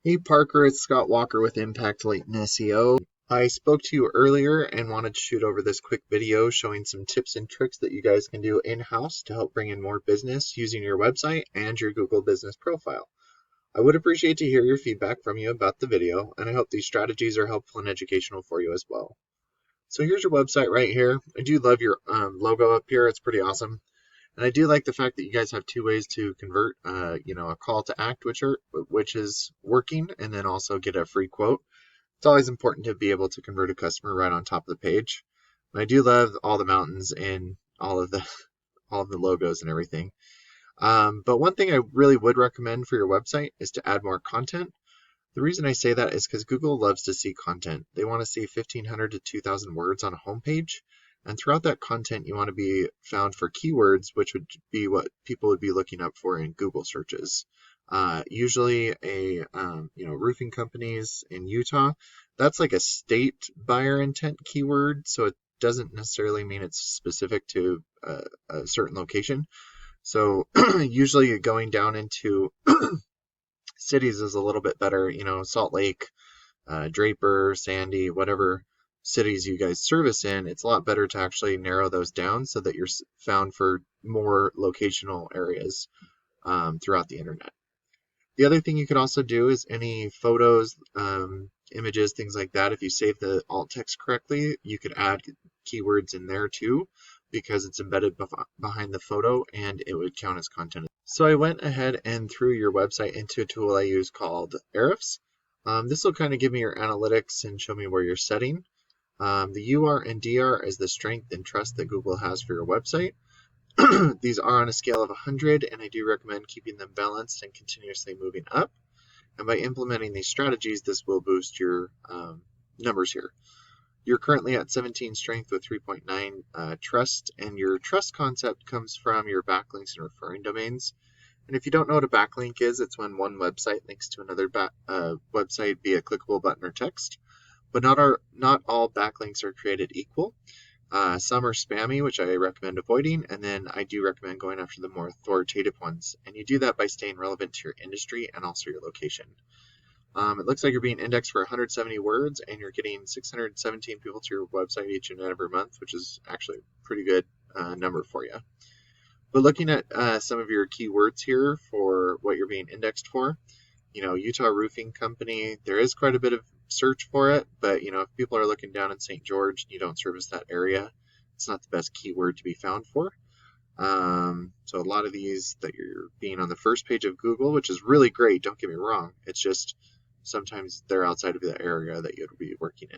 Hey Parker, it's Scott Walker with Impact Latent SEO. I spoke to you earlier and wanted to shoot over this quick video showing some tips and tricks that you guys can do in-house to help bring in more business using your website and your Google business profile. I would appreciate to hear your feedback from you about the video, and I hope these strategies are helpful and educational for you as well. So here's your website right here. I do love your logo up here. It's pretty awesome. And I do like the fact that you guys have two ways to convert, a call to act, which is working, and then also get a free quote. It's always important to be able to convert a customer right on top of the page. And I do love all the mountains and all of the all of the logos and everything. But one thing I really would recommend for your website is to add more content. The reason I say that is because Google loves to see content. They want to see 1,500 to 2,000 words on a homepage. And throughout that content, you want to be found for keywords, which would be what people would be looking up for in Google searches. Usually roofing companies in Utah, that's like a state buyer intent keyword. So it doesn't necessarily mean it's specific to a certain location. So usually going down into cities is a little bit better, Salt Lake, Draper, Sandy, whatever cities you guys service in, it's a lot better to actually narrow those down so that you're found for more locational areas throughout the internet. The other thing you could also do is any photos, images, things like that. If you save the alt text correctly, you could add keywords in there too, because it's embedded behind the photo and it would count as content. So I went ahead and threw your website into a tool I use called Ahrefs. This will kind of give me your analytics and show me where you're setting. The UR and DR is the strength and trust that Google has for your website. These are on a scale of 100, and I do recommend keeping them balanced and continuously moving up. And by implementing these strategies, this will boost your numbers here. You're currently at 17 strength with 3.9 trust, and your trust concept comes from your backlinks and referring domains. And if you don't know what a backlink is, it's when one website links to another website via clickable button or text. But not all backlinks are created equal. Some are spammy, which I recommend avoiding, and then I do recommend going after the more authoritative ones. And you do that by staying relevant to your industry and also your location. It looks like you're being indexed for 170 words, and you're getting 617 people to your website each and every month, which is actually a pretty good number for you. But looking at some of your keywords here for what you're being indexed for, Utah Roofing Company, there is quite a bit of search for it, but if people are looking down in St. George and you don't service that area, it's not the best keyword to be found for. So a lot of these that you're being on the first page of Google, which is really great, don't get me wrong, it's just sometimes they're outside of the area that you'd be working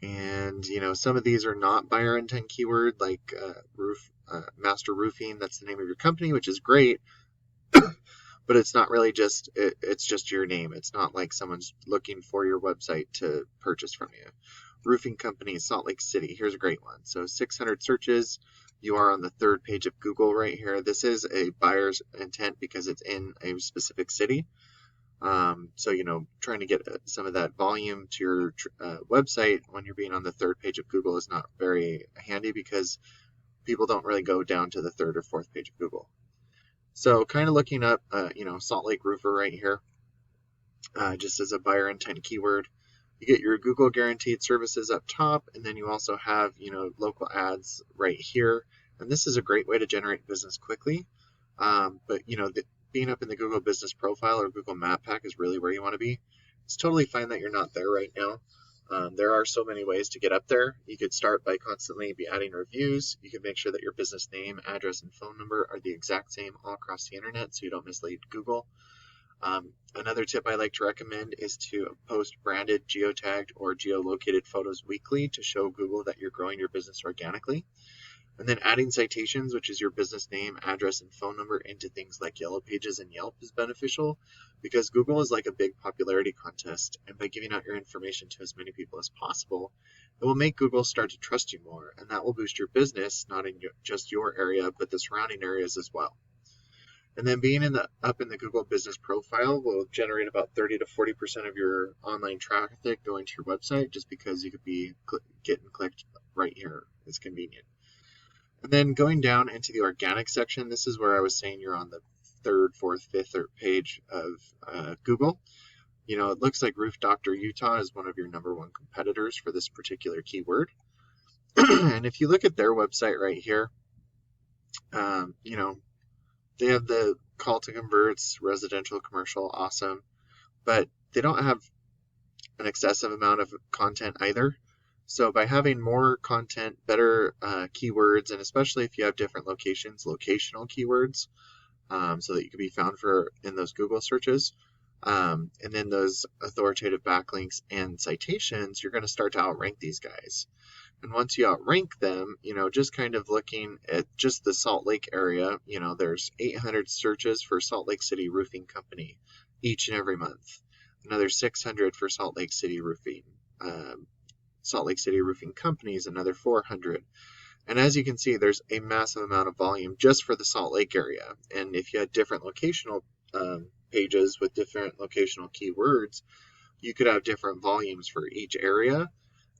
in. And some of these are not buyer intent keyword, like master roofing, that's the name of your company, which is great. But it's not really it's just your name. It's not like someone's looking for your website to purchase from you. Roofing company, Salt Lake City. Here's a great one. So 600 searches. You are on the third page of Google right here. This is a buyer's intent because it's in a specific city. So, trying to get some of that volume to your website when you're being on the third page of Google is not very handy because people don't really go down to the third or fourth page of Google. So kind of looking up, Salt Lake Roofer right here, just as a buyer intent keyword. You get your Google guaranteed services up top, and then you also have, local ads right here. And this is a great way to generate business quickly. But, being up in the Google Business Profile or Google Map Pack is really where you want to be. It's totally fine that you're not there right now. There are so many ways to get up there. You could start by constantly be adding reviews. You could make sure that your business name, address, and phone number are the exact same all across the internet so you don't mislead Google. Another tip I like to recommend is to post branded, geotagged, or geolocated photos weekly to show Google that you're growing your business organically. And then adding citations, which is your business name, address, and phone number into things like Yellow Pages and Yelp is beneficial because Google is like a big popularity contest. And by giving out your information to as many people as possible, it will make Google start to trust you more. And that will boost your business, not in just your area, but the surrounding areas as well. And then being up in the Google Business Profile will generate about 30 to 40% of your online traffic going to your website just because you could be getting clicked right here. It's convenient. And then going down into the organic section, this is where I was saying you're on the third, fourth, fifth page of Google. You know, it looks like Roof Doctor Utah is one of your #1 competitors for this particular keyword. And if you look at their website right here, you know, they have the call to converts, residential, commercial, awesome, but they don't have an excessive amount of content either. So by having more content, better keywords, and especially if you have different locations, locational keywords, so that you can be found in those Google searches, and then those authoritative backlinks and citations, you're going to start to outrank these guys. And once you outrank them, you know, just kind of looking at just the Salt Lake area, you know, there's 800 searches for Salt Lake City Roofing Company each and every month. Another 600 for Salt Lake City Roofing. Salt Lake City Roofing Companies, another 400. And as you can see, there's a massive amount of volume just for the Salt Lake area. And if you had different locational pages with different locational keywords, you could have different volumes for each area.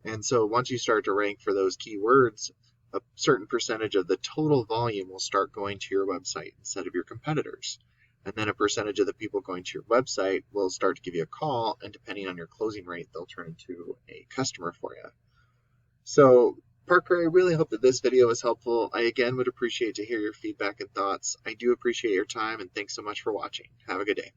And so once you start to rank for those keywords, a certain percentage of the total volume will start going to your website instead of your competitors. And then a percentage of the people going to your website will start to give you a call, and depending on your closing rate, they'll turn into a customer for you. So Parker, I really hope that this video was helpful. I again would appreciate to hear your feedback and thoughts. I do appreciate your time, and thanks so much for watching. Have a good day.